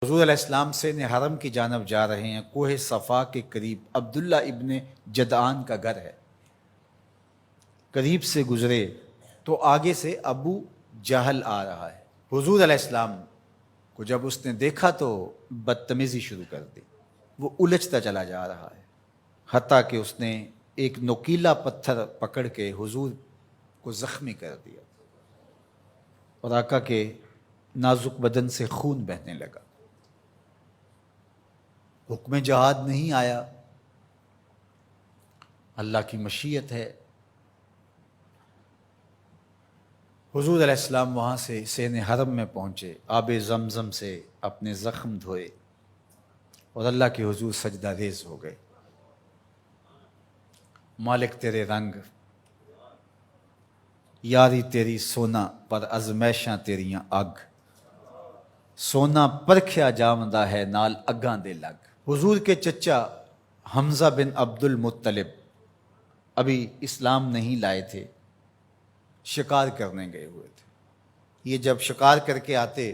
حضور علیہ السلام سے حرم کی جانب جا رہے ہیں۔ کوہ صفا کے قریب عبداللہ ابن جدعان کا گھر ہے۔ قریب سے گزرے تو آگے سے ابو جہل آ رہا ہے۔ حضور علیہ السلام کو جب اس نے دیکھا تو بدتمیزی شروع کر دی۔ وہ الجھتا چلا جا رہا ہے، حتیٰ کہ اس نے ایک نوکیلا پتھر پکڑ کے حضور کو زخمی کر دیا اور آقا کے نازک بدن سے خون بہنے لگا۔ حکم جہاد نہیں آیا، اللہ کی مشیت ہے۔ حضور علیہ السلام وہاں سے سین حرم میں پہنچے، آب زمزم سے اپنے زخم دھوئے اور اللہ کے حضور سجدہ ریز ہو گئے۔ مالک تیرے رنگ، یاری تیری سونا پر ازمیشاں تیریاں اگ، سونا پرکھیا جامدہ ہے نال اگاں دے لگ۔ حضور کے چچا حمزہ بن عبد المطلب ابھی اسلام نہیں لائے تھے، شکار کرنے گئے ہوئے تھے۔ یہ جب شکار کر کے آتے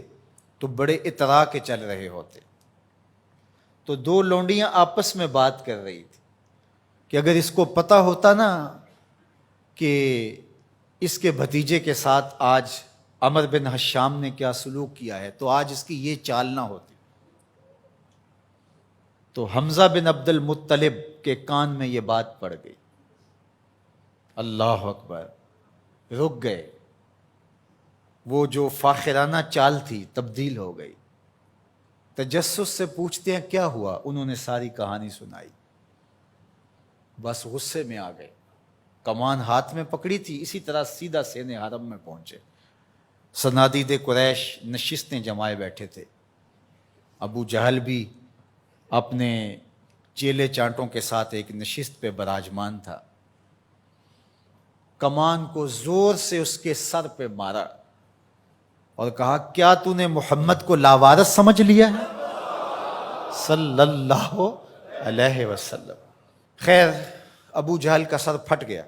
تو بڑے اطراء کے چل رہے ہوتے، تو دو لونڈیاں آپس میں بات کر رہی تھی کہ اگر اس کو پتہ ہوتا نا کہ اس کے بھتیجے کے ساتھ آج عمر بن حشام نے کیا سلوک کیا ہے تو آج اس کی یہ چال نہ ہوتی۔ تو حمزہ بن عبد المطلب کے کان میں یہ بات پڑ گئی، اللہ اکبر، رک گئے۔ وہ جو فاخرانہ چال تھی تبدیل ہو گئی۔ تجسس سے پوچھتے ہیں کیا ہوا، انہوں نے ساری کہانی سنائی۔ بس غصے میں آ گئے، کمان ہاتھ میں پکڑی تھی، اسی طرح سیدھا سین حرم میں پہنچے۔ صنادید قریش نشستیں جمائے بیٹھے تھے، ابو جہل بھی اپنے چیلے چانٹوں کے ساتھ ایک نشست پہ براجمان تھا۔ کمان کو زور سے اس کے سر پہ مارا اور کہا کیا تو نے محمد کو لاوارث سمجھ لیا ہے صلی اللہ علیہ وسلم۔ خیر ابو جہل کا سر پھٹ گیا،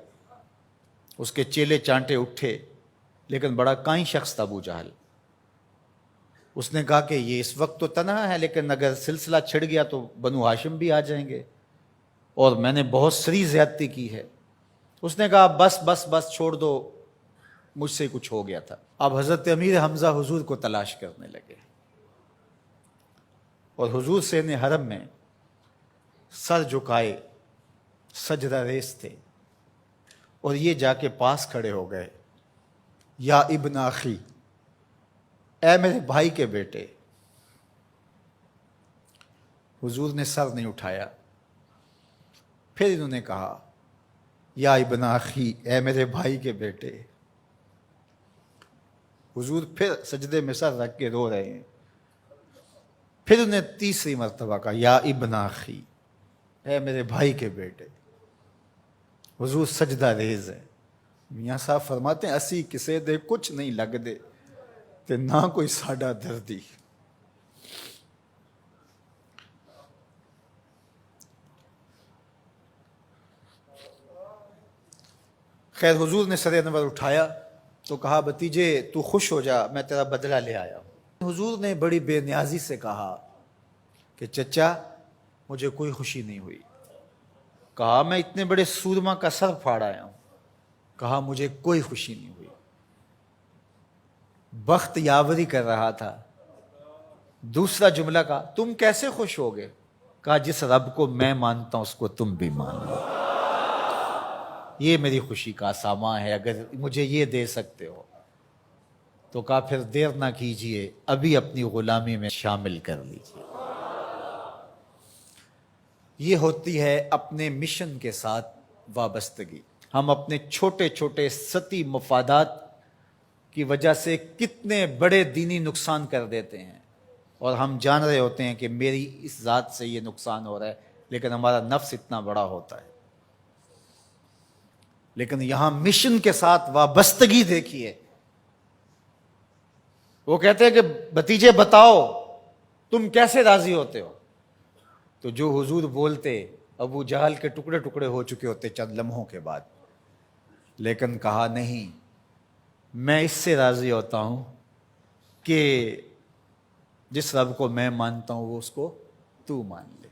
اس کے چیلے چانٹے اٹھے، لیکن بڑا کائیں شخص تھا ابو جہل۔ اس نے کہا کہ یہ اس وقت تو تنہا ہے، لیکن اگر سلسلہ چھڑ گیا تو بنو ہاشم بھی آ جائیں گے اور میں نے بہت سری زیادتی کی ہے۔ اس نے کہا بس بس بس چھوڑ دو، مجھ سے کچھ ہو گیا تھا۔ اب حضرت امیر حمزہ حضور کو تلاش کرنے لگے اور حضور سین حرم میں سر جھکائے سجدہ ریز تھے، اور یہ جا کے پاس کھڑے ہو گئے، یا ابن اخی، اے میرے بھائی کے بیٹے۔ حضور نے سر نہیں اٹھایا۔ پھر انہوں نے کہا یا ابن اخی، اے میرے بھائی کے بیٹے۔ حضور پھر سجدے میں سر رکھ کے رو رہے ہیں۔ پھر انہیں تیسری مرتبہ کہا یا ابن اخی، اے میرے بھائی کے بیٹے۔ حضور سجدہ ریز ہے۔ میاں صاحب فرماتے ہیں اسی کسے دے کچھ نہیں لگ دے تے نہ کوئی ساڈا دردی۔ خیر حضور نے سر انور اٹھایا تو کہا بھتیجے تو خوش ہو جا، میں تیرا بدلہ لے آیا ہوں۔ حضور نے بڑی بے نیازی سے کہا کہ چچا مجھے کوئی خوشی نہیں ہوئی۔ کہا میں اتنے بڑے سورما کا سر پھاڑ آیا ہوں۔ کہا مجھے کوئی خوشی نہیں ہوئی۔ بخت یاوری کر رہا تھا۔ دوسرا جملہ کہا تم کیسے خوش ہو گئے؟ کہا جس رب کو میں مانتا ہوں اس کو تم بھی مان لو، یہ میری خوشی کا سامان ہے، اگر مجھے یہ دے سکتے ہو تو کہا پھر دیر نہ کیجئے، ابھی اپنی غلامی میں شامل کر لیجئے۔ یہ ہوتی ہے اپنے مشن کے ساتھ وابستگی۔ ہم اپنے چھوٹے چھوٹے سطحی مفادات کی وجہ سے کتنے بڑے دینی نقصان کر دیتے ہیں، اور ہم جان رہے ہوتے ہیں کہ میری اس ذات سے یہ نقصان ہو رہا ہے، لیکن ہمارا نفس اتنا بڑا ہوتا ہے۔ لیکن یہاں مشن کے ساتھ وابستگی دیکھیے۔ وہ کہتے ہیں کہ بھتیجے بتاؤ تم کیسے راضی ہوتے ہو؟ تو جو حضور بولتے ابو جہل کے ٹکڑے ٹکڑے ہو چکے ہوتے چند لمحوں کے بعد، لیکن کہا نہیں، میں اس سے راضی ہوتا ہوں کہ جس رب کو میں مانتا ہوں وہ اس کو تو مان لے.